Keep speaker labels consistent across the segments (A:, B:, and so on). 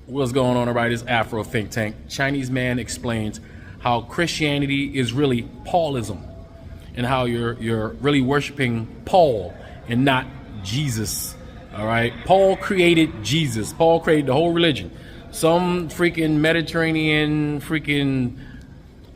A: What's going on, everybody? This Afro Think Tank. Chinese man explains how Christianity is really Paulism, and how you're really worshiping Paul and not Jesus. All right, Paul created Jesus. Paul created the whole religion. Some freaking Mediterranean, freaking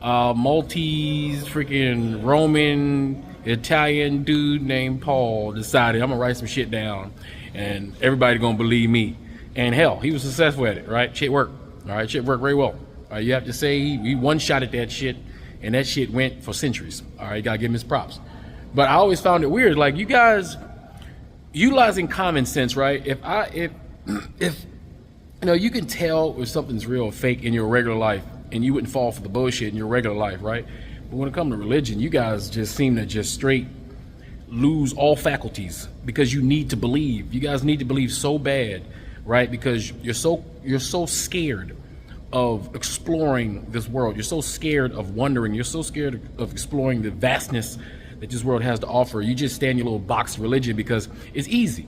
A: Maltese, freaking Roman, Italian dude named Paul decided, I'm gonna write some shit down, and everybody gonna believe me. And hell, he was successful at it, right? Shit worked. All right, shit worked very well. All right, you have to say he one shot at that shit, and that shit went for centuries. All right, you gotta give him his props. But I always found it weird, like you guys utilizing common sense, right? If you know, you can tell if something's real or fake in your regular life, and you wouldn't fall for the bullshit in your regular life, right? But when it comes to religion, you guys just seem to just straight lose all faculties because you need to believe. You guys need to believe so bad, right? Because you're so scared of exploring this world. You're so scared of wondering. You're so scared of exploring the vastness that this world has to offer. You just stay in your little box of religion because it's easy.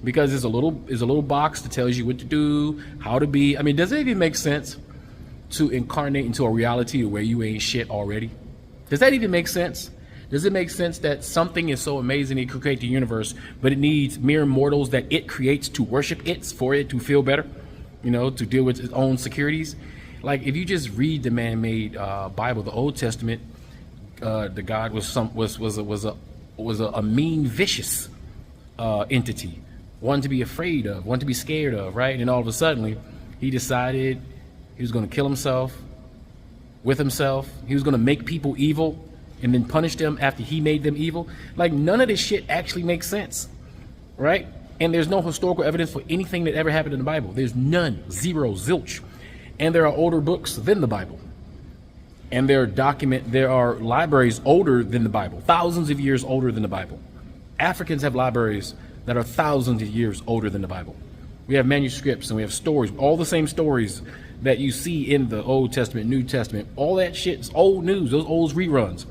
A: Because there's a little box that tells you what to do, how to be. I mean, does it even make sense to incarnate into a reality where you ain't shit already? Does that even make sense? Does it make sense that something is so amazing it could create the universe, but it needs mere mortals that it creates to worship it for it to feel better, you know, to deal with its own securities? Like if you just read the man-made Bible, the Old Testament, the God was a mean, vicious entity, one to be afraid of, one to be scared of, right? And all of a sudden, he decided he was going to kill himself with himself. He was going to make people evil and then punish them after he made them evil. Like none of this shit actually makes sense, right? And there's no historical evidence for anything that ever happened in the Bible. There's none, zero, zilch. And there are older books than the Bible. And there are libraries older than the Bible, thousands of years older than the Bible. Africans have libraries that are thousands of years older than the Bible. We have manuscripts and we have stories, all the same stories that you see in the Old Testament, New Testament. All that shit is old news, those old reruns.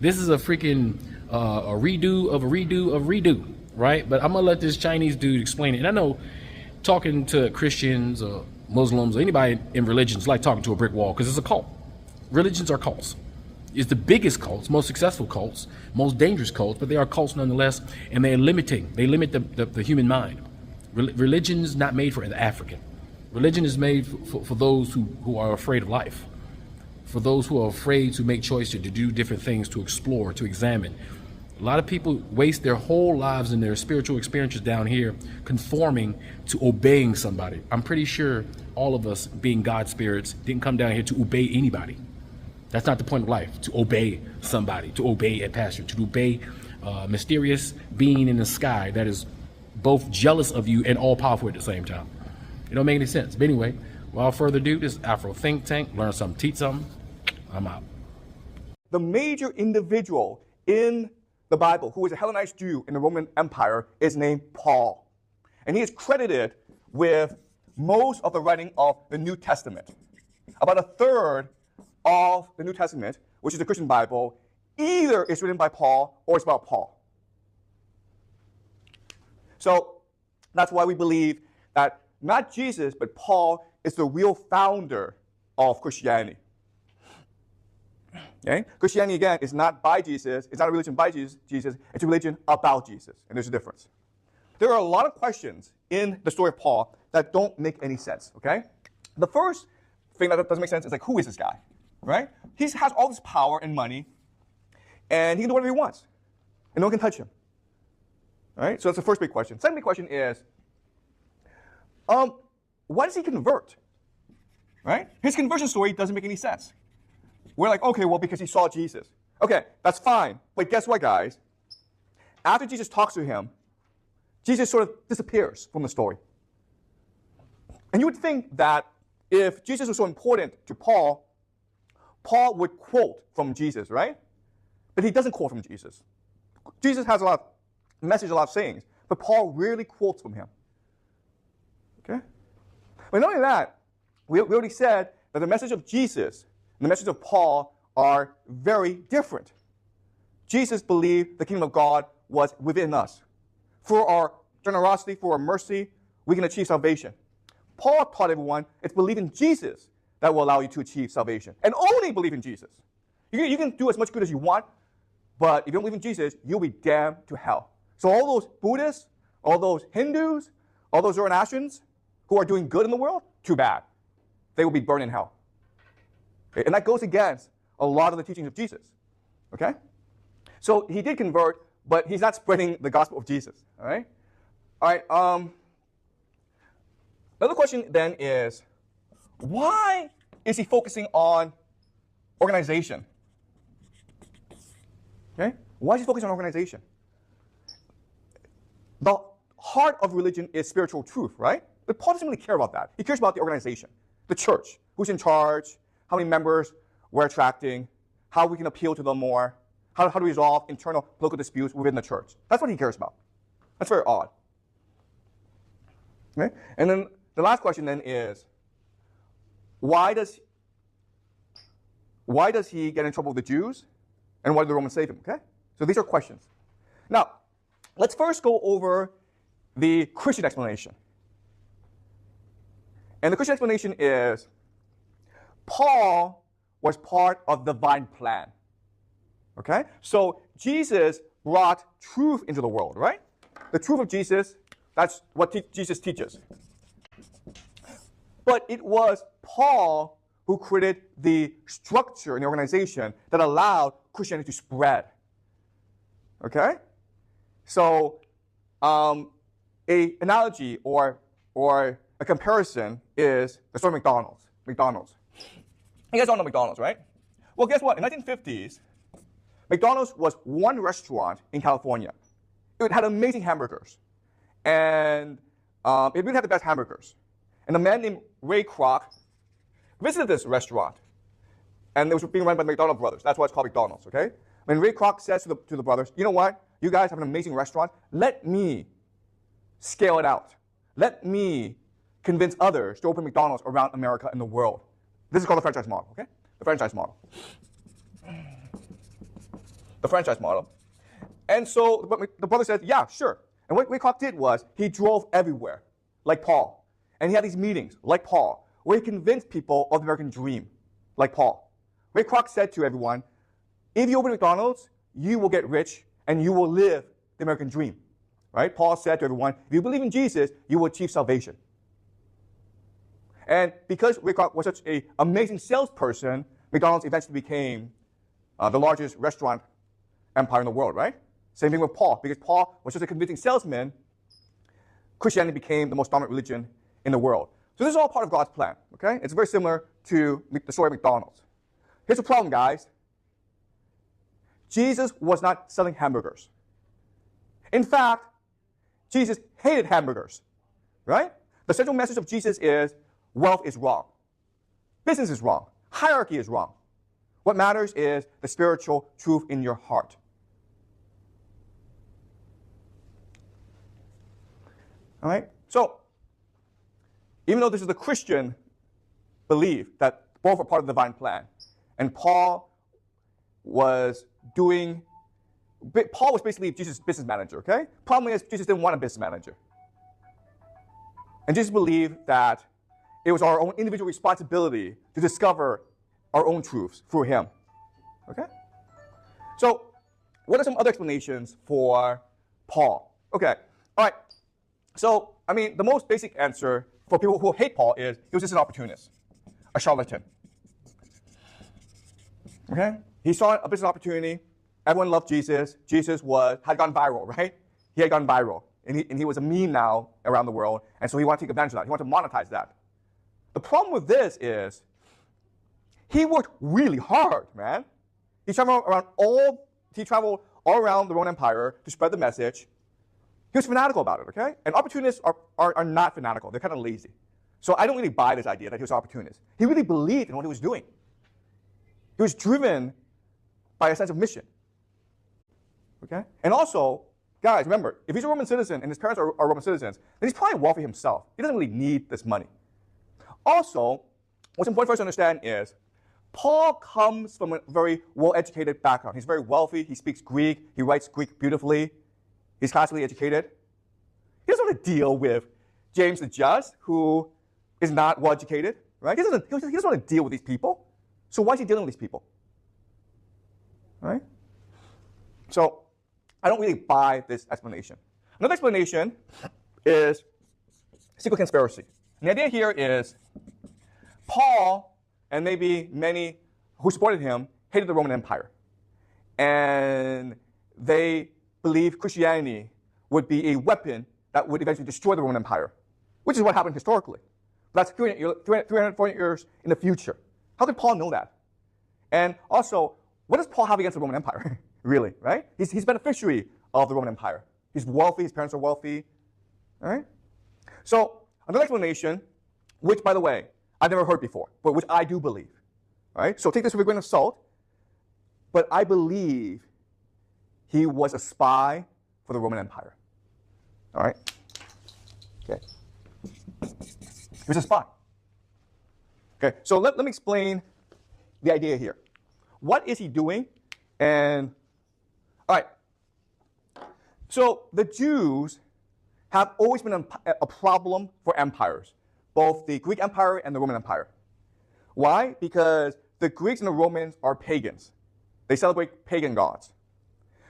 A: This is a freaking a redo of a redo of redo, right? But I'm gonna let this Chinese dude explain it. And I know talking to Christians or Muslims or anybody in religion is like talking to a brick wall because it's a cult. Religions are cults. It's the biggest cults, most successful cults, most dangerous cults, but they are cults nonetheless, and they're limiting. They limit the human mind. Religion is not made for the African. Religion is made for those who are afraid of life, for those who are afraid to make choices, to do different things, to explore, to examine. A lot of people waste their whole lives and their spiritual experiences down here conforming to obeying somebody. I'm pretty sure all of us, being God spirits, didn't come down here to obey anybody. That's not the point of life, to obey somebody, to obey a pastor, to obey a mysterious being in the sky that is both jealous of you and all powerful at the same time. It don't make any sense. But anyway, without further ado, this is Afro Think Tank. Learn something, teach something. I'm out.
B: The major individual in the Bible who was a Hellenized Jew in the Roman Empire is named Paul. And he is credited with most of the writing of the New Testament. About a third of the New Testament, which is the Christian Bible, either is written by Paul or it's about Paul. So that's why we believe that not Jesus, but Paul is the real founder of Christianity. Okay? Christianity, again, is not by Jesus. It's not a religion by Jesus. It's a religion about Jesus. And there's a difference. There are a lot of questions in the story of Paul that don't make any sense. Okay? The first thing that doesn't make sense is like, who is this guy? Right? He has all this power and money, and he can do whatever he wants. And no one can touch him. Right? So that's the first big question. Second big question is, why does he convert? Right? His conversion story doesn't make any sense. We're like, okay, well, because he saw Jesus. Okay, that's fine. But guess what, guys? After Jesus talks to him, Jesus sort of disappears from the story. And you would think that if Jesus was so important to Paul, Paul would quote from Jesus, right? But he doesn't quote from Jesus. Jesus has a lot of message, a lot of sayings, but Paul rarely quotes from him. Okay? But not only that, we already said that the message of Jesus and the message of Paul are very different. Jesus believed the kingdom of God was within us. For our generosity, for our mercy, we can achieve salvation. Paul taught everyone it's believe in Jesus that will allow you to achieve salvation. And only believe in Jesus. You can do as much good as you want, but if you don't believe in Jesus, you'll be damned to hell. So all those Buddhists, all those Hindus, all those Zoroastrians who are doing good in the world, too bad. They will be burned in hell. Okay? And that goes against a lot of the teachings of Jesus. Okay? So he did convert, but he's not spreading the gospel of Jesus. All right? All right. Another question then is, why is he focusing on organization? Okay? Why is he focusing on organization? The heart of religion is spiritual truth, right? But Paul doesn't really care about that. He cares about the organization, the church, who's in charge, how many members we're attracting, how we can appeal to them more, how to resolve internal political disputes within the church. That's what he cares about. That's very odd. Okay? And then the last question then is, why does he get in trouble with the Jews, and why did the Romans save him? Okay? So these are questions. Now, let's first go over the Christian explanation. And the Christian explanation is, Paul was part of the divine plan. Okay? So Jesus brought truth into the world, right? The truth of Jesus, that's what Jesus teaches. But it was Paul who created the structure and the organization that allowed Christianity to spread. Okay? So, an analogy or a comparison is the story of McDonald's. McDonald's. You guys all know McDonald's, right? Well, guess what? In the 1950s, McDonald's was one restaurant in California. It had amazing hamburgers. And it really had the best hamburgers. And a man named Ray Kroc visited this restaurant. And it was being run by the McDonald brothers. That's why it's called McDonald's, okay? When Ray Kroc says to the brothers, you know what? You guys have an amazing restaurant. Let me scale it out. Let me convince others to open McDonald's around America and the world. This is called the franchise model, okay? The franchise model. The franchise model. And so the brother says, yeah, sure. And what Ray Kroc did was he drove everywhere, like Paul. And he had these meetings, like Paul, where he convinced people of the American dream, like Paul. Ray Kroc said to everyone, if you open McDonald's, you will get rich and you will live the American dream. Right? Paul said to everyone, if you believe in Jesus, you will achieve salvation. And because Ray Kroc was such an amazing salesperson, McDonald's eventually became the largest restaurant empire in the world, right? Same thing with Paul. Because Paul was such a convincing salesman, Christianity became the most dominant religion in the world. So this is all part of God's plan, okay? It's very similar to the story of McDonald's. Here's the problem, guys. Jesus was not selling hamburgers. In fact, Jesus hated hamburgers, right? The central message of Jesus is wealth is wrong. Business is wrong. Hierarchy is wrong. What matters is the spiritual truth in your heart. All right? So, even though this is the Christian belief that both are part of the divine plan, and Paul was basically Jesus' business manager, okay? Problem is, Jesus didn't want a business manager. And Jesus believed that it was our own individual responsibility to discover our own truths through him, okay? So, what are some other explanations for Paul? Okay, all right. So, I mean, the most basic answer for people who hate Paul is he was just an opportunist, a charlatan. Okay? He saw a business opportunity. Everyone loved Jesus. Jesus had gone viral, right? He had gone viral. And he was a meme now around the world. And so he wanted to take advantage of that. He wanted to monetize that. The problem with this is he worked really hard, man. He traveled all around the Roman Empire to spread the message. He was fanatical about it, okay? And opportunists are not fanatical. They're kind of lazy. So I don't really buy this idea that he was an opportunist. He really believed in what he was doing. He was driven by a sense of mission, okay? And also, guys, remember, if he's a Roman citizen and his parents are Roman citizens, then he's probably wealthy himself. He doesn't really need this money. Also, what's important for us to understand is Paul comes from a very well-educated background. He's very wealthy. He speaks Greek. He writes Greek beautifully. He's classically educated. He doesn't want to deal with James the Just, who is not well educated, right? He doesn't want to deal with these people. So why is he dealing with these people? Right? So I don't really buy this explanation. Another explanation is secret conspiracy. And the idea here is Paul and maybe many who supported him hated the Roman Empire. And they believed Christianity would be a weapon that would eventually destroy the Roman Empire, which is what happened historically. That's 300 years in the future. How could Paul know that? And also, what does Paul have against the Roman Empire? Really, right? He's beneficiary of the Roman Empire. He's wealthy, his parents are wealthy. All right? So, another explanation, which, by the way, I've never heard before, but which I do believe. All right? So take this with a grain of salt. But I believe he was a spy for the Roman Empire. All right? Okay. He was a spy. Okay, so let me explain the idea here. What is he doing? And, all right. So the Jews have always been a problem for empires, both the Greek Empire and the Roman Empire. Why? Because the Greeks and the Romans are pagans. They celebrate pagan gods.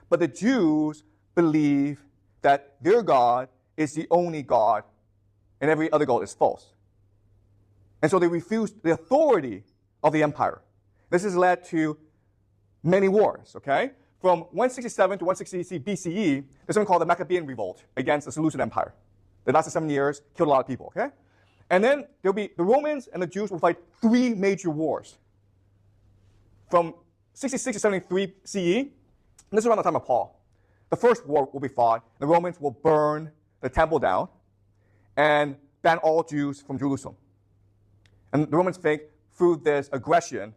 B: But the Jews believe that their God is the only God and every other god is false. And so they refuse the authority of the empire. This has led to many wars, okay? From 167 to 160 BCE, there's something called the Maccabean Revolt against the Seleucid Empire. It lasted 7 years, killed a lot of people, okay? And then there'll be the Romans and the Jews will fight 3 major wars. From 66 to 73 CE, and this is around the time of Paul. The first war will be fought. The Romans will burn the temple down and ban all Jews from Jerusalem. And the Romans think through this aggression,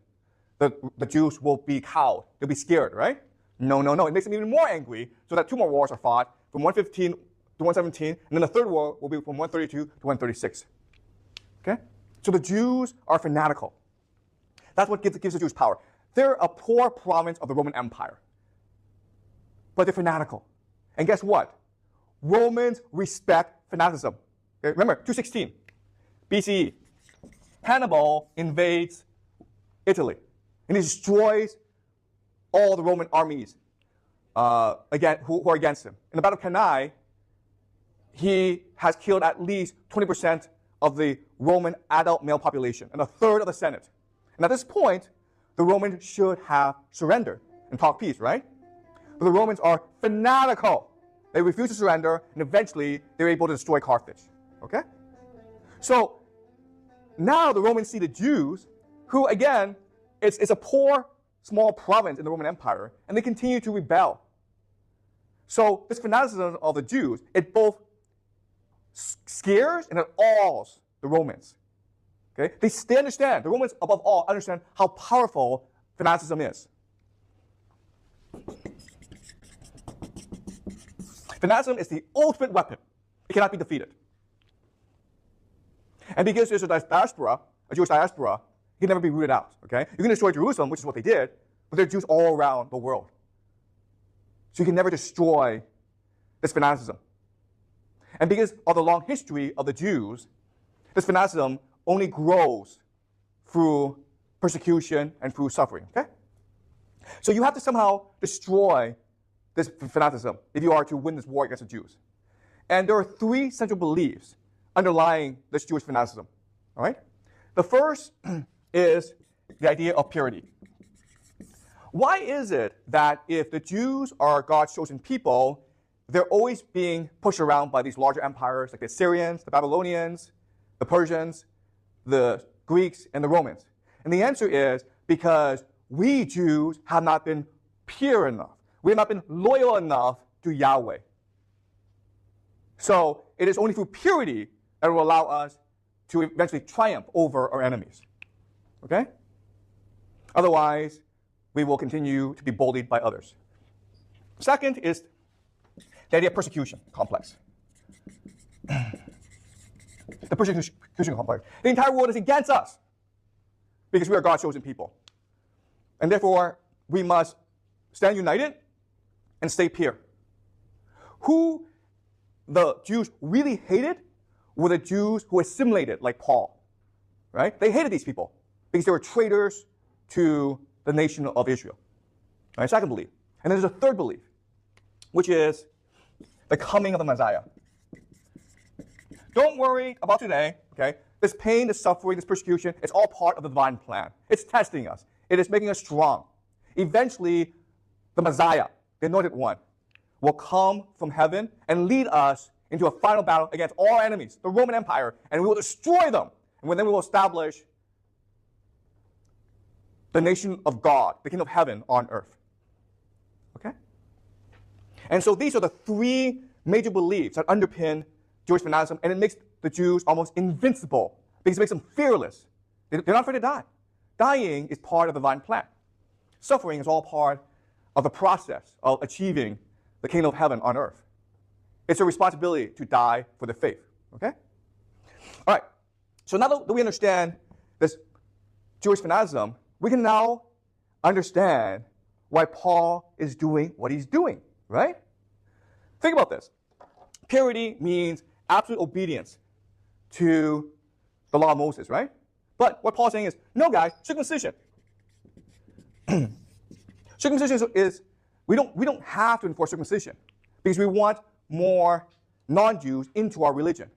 B: the Jews will be cowed. They'll be scared, right? No. It makes them even more angry, so that 2 more wars are fought from 115 to 117, and then the third war will be from 132 to 136. Okay? So the Jews are fanatical. That's what gives the Jews power. They're a poor province of the Roman Empire. But they're fanatical. And guess what? Romans respect fanaticism. Okay, remember, 216 BCE. Hannibal invades Italy. And he destroys all the Roman armies who are against him. In the Battle of Cannae, he has killed at least 20% of the Roman adult male population and a third of the Senate. And at this point, the Romans should have surrendered and talked peace, right? But the Romans are fanatical. They refuse to surrender, and eventually they're able to destroy Carthage. Okay? So now the Romans see the Jews, who again, it's a poor, small province in the Roman Empire, and they continue to rebel. So this fanaticism of the Jews, it both scares and it awes the Romans. Okay? They understand, the Romans above all understand how powerful fanaticism is. Fanaticism is the ultimate weapon. It cannot be defeated. And because there's a diaspora, a Jewish diaspora, it can never be rooted out. Okay? You can destroy Jerusalem, which is what they did, but there are Jews all around the world. So you can never destroy this fanaticism. And because of the long history of the Jews, this fanaticism only grows through persecution and through suffering. Okay? So you have to somehow destroy this fanaticism if you are to win this war against the Jews. And there are 3 central beliefs underlying this Jewish fanaticism. All right? The first is the idea of purity. Why is it that if the Jews are God's chosen people, they're always being pushed around by these larger empires like the Assyrians, the Babylonians, the Persians, the Greeks, and the Romans? And the answer is because we Jews have not been pure enough. We have not been loyal enough to Yahweh. So it is only through purity that will allow us to eventually triumph over our enemies. Okay? Otherwise, we will continue to be bullied by others. Second is the idea of persecution complex. The persecution complex. The entire world is against us because we are God's chosen people. And therefore, we must stand united and stay pure. Who the Jews really hated were the Jews who assimilated, like Paul. right? They hated these people because they were traitors to the nation of Israel. All right, second belief. And then there's a third belief, which is the coming of the Messiah. Don't worry about today, okay? This pain, this suffering, this persecution, it's all part of the divine plan. It's testing us. It is making us strong. Eventually, the Messiah, the anointed one, will come from heaven and lead us into a final battle against all our enemies, the Roman Empire, and we will destroy them. And then we will establish the nation of God, the kingdom of heaven on earth. Okay? And so these are the three major beliefs that underpin Jewish fanaticism, and it makes the Jews almost invincible because it makes them fearless. They're not afraid to die. Dying is part of the divine plan. Suffering is all part of the process of achieving the kingdom of heaven on earth. It's a responsibility to die for the faith. Okay? All right. So now that we understand this Jewish fanaticism, we can now understand why Paul is doing what he's doing, right? Think about this. Purity means absolute obedience to the law of Moses, right? But what Paul's saying is, no, guys, circumcision. Circumcision is we don't have to enforce circumcision because we want more non-Jews into our religion.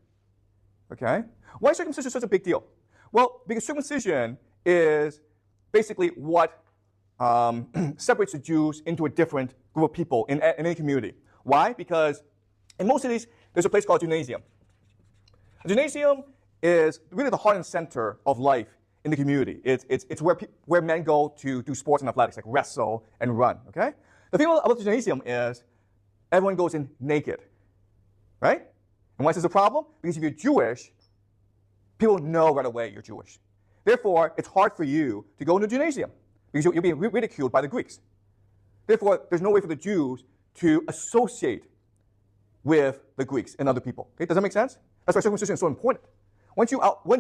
B: Okay? Why is circumcision such a big deal? Well, because circumcision is basically what separates the Jews into a different group of people in any community. Why? Because in most cities, there's a place called a gymnasium. A gymnasium is really the heart and center of life in the community. It's where men go to do sports and athletics, like wrestle and run, okay? The thing about the gymnasium is everyone goes in naked, right? And why is this a problem? Because if you're Jewish, people know right away you're Jewish. Therefore, it's hard for you to go into a gymnasium because you're being ridiculed by the Greeks. Therefore, there's no way for the Jews to associate with the Greeks and other people. Okay? Does that make sense? That's why circumcision is so important. Once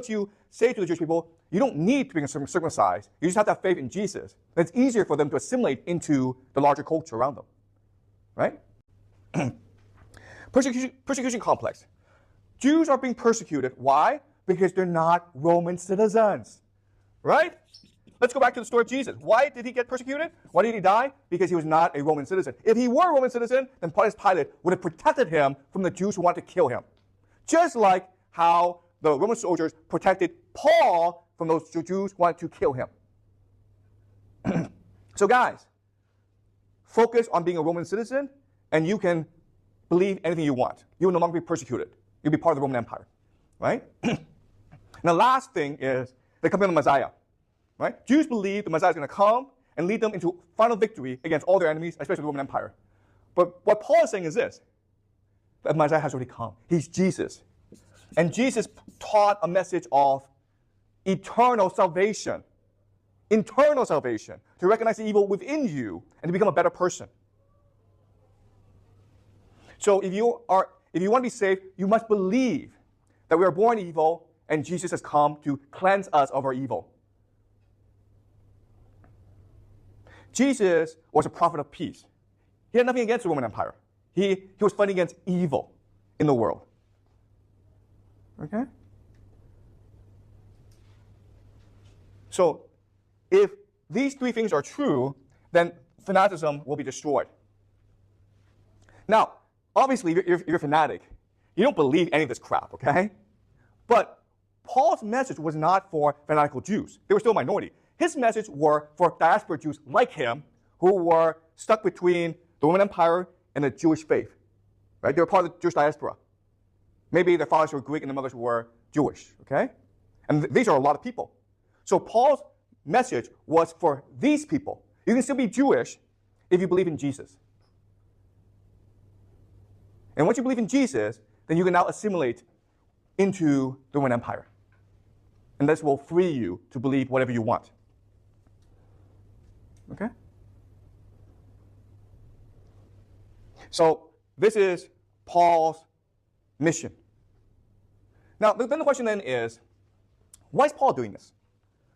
B: you say to the Jewish people, you don't need to be circumcised, you just have to have faith in Jesus, then it's easier for them to assimilate into the larger culture around them. Right? Persecution complex. Jews are being persecuted. Why? Because they're not Roman citizens. Right? Let's go back to the story of Jesus. Why did he get persecuted? Why did he die? Because he was not a Roman citizen. If he were a Roman citizen, then Pontius Pilate would have protected him from the Jews who wanted to kill him. Just like how the Roman soldiers protected Paul from those Jews who wanted to kill him. So guys, focus on being a Roman citizen, and you can believe anything you want. You will no longer be persecuted. You'll be part of the Roman Empire. Right? And the last thing is the coming of the Messiah. Right? Jews believe the Messiah is going to come and lead them into final victory against all their enemies, especially the Roman Empire. But what Paul is saying is this: the Messiah has already come. He's Jesus. And Jesus taught a message of eternal salvation, to recognize the evil within you and to become a better person. So if you want to be saved, you must believe that we are born evil and Jesus has come to cleanse us of our evil. Jesus was a prophet of peace. He had nothing against the Roman Empire. He was fighting against evil in the world. Okay? So, if these three things are true, then fanaticism will be destroyed. Now, obviously, if you're a fanatic, you don't believe any of this crap, okay? But Paul's message was not for fanatical Jews. They were still a minority. His message were for diaspora Jews like him who were stuck between the Roman Empire and the Jewish faith. Right? They were part of the Jewish diaspora. Maybe their fathers were Greek and their mothers were Jewish. Okay? And these are a lot of people. So Paul's message was for these people. You can still be Jewish if you believe in Jesus. And once you believe in Jesus, then you can now assimilate into the Roman Empire. And this will free you to believe whatever you want. Okay? So this is Paul's mission. Now, then the question then is, why is Paul doing this?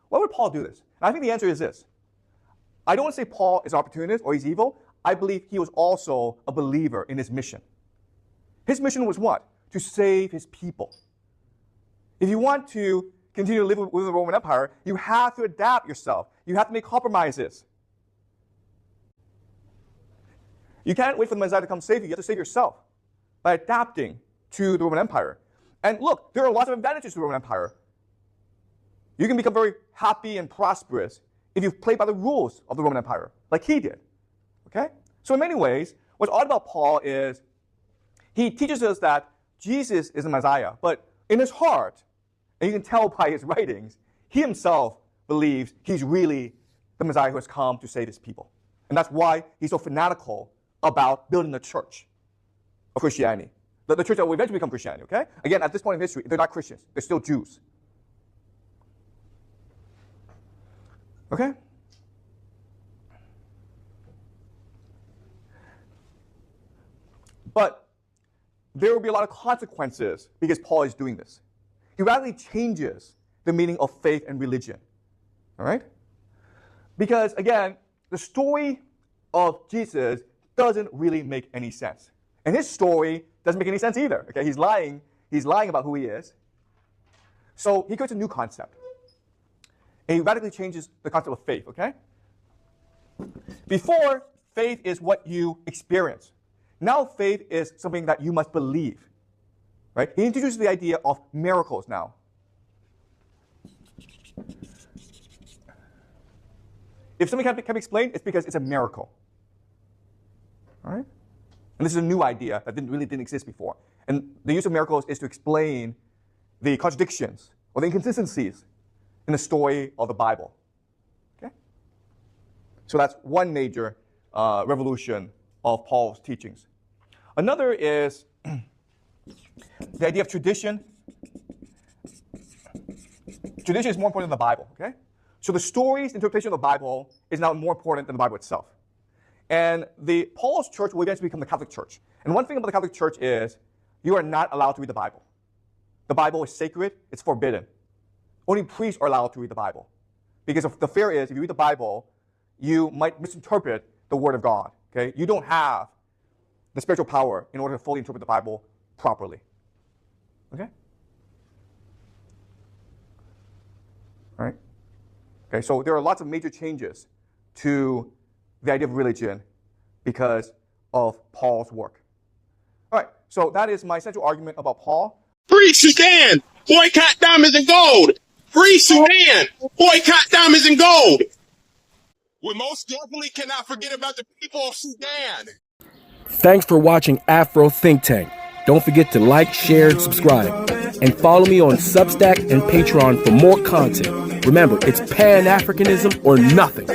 B: Why would Paul do this? And I think the answer is this. I don't want to say Paul is opportunist or he's evil. I believe he was also a believer in his mission. His mission was what? To save his people. If you want to continue to live within the Roman Empire, you have to adapt yourself. You have to make compromises. You can't wait for the Messiah to come save you. You have to save yourself by adapting to the Roman Empire. And look, there are lots of advantages to the Roman Empire. You can become very happy and prosperous if you play by the rules of the Roman Empire, like he did. Okay? So in many ways, what's odd about Paul is he teaches us that Jesus is the Messiah, but in his heart, and you can tell by his writings, he himself believes he's really the Messiah who has come to save his people. And that's why he's so fanatical about building the church of Christianity. The church that will eventually become Christianity, okay? Again, at this point in history, they're not Christians. They're still Jews. Okay? But there will be a lot of consequences because Paul is doing this. He radically changes the meaning of faith and religion. All right? Because, again, the story of Jesus doesn't really make any sense. And his story doesn't make any sense either. Okay? He's lying about who he is. So he creates a new concept. And he radically changes the concept of faith, okay? Before, faith is what you experience. Now faith is something that you must believe. Right? He introduces the idea of miracles now. If something can be explained, it's because it's a miracle. All right? And this is a new idea that really didn't exist before. And the use of miracles is to explain the contradictions or the inconsistencies in the story of the Bible. Okay? So that's one major revolution of Paul's teachings. Another is the idea of tradition. Tradition is more important than the Bible, okay? So the story's interpretation of the Bible is now more important than the Bible itself. And Paul's church will eventually become the Catholic Church. And one thing about the Catholic Church is you are not allowed to read the Bible. The Bible is sacred, it's forbidden. Only priests are allowed to read the Bible. Because the fear is, if you read the Bible, you might misinterpret the Word of God, okay? You don't have the spiritual power in order to fully interpret the Bible properly. Okay? All right? Okay, so there are lots of major changes to the idea of religion because of Paul's work. All right, so that is my central argument about Paul.
C: Free Sudan! Boycott diamonds and gold! Free Sudan! Boycott diamonds and gold! We most definitely cannot forget about the people of Sudan.
D: Thanks for watching Afro Think Tank. Don't forget to like, share, and subscribe. And follow me on Substack and Patreon for more content. Remember, it's Pan-Africanism or nothing.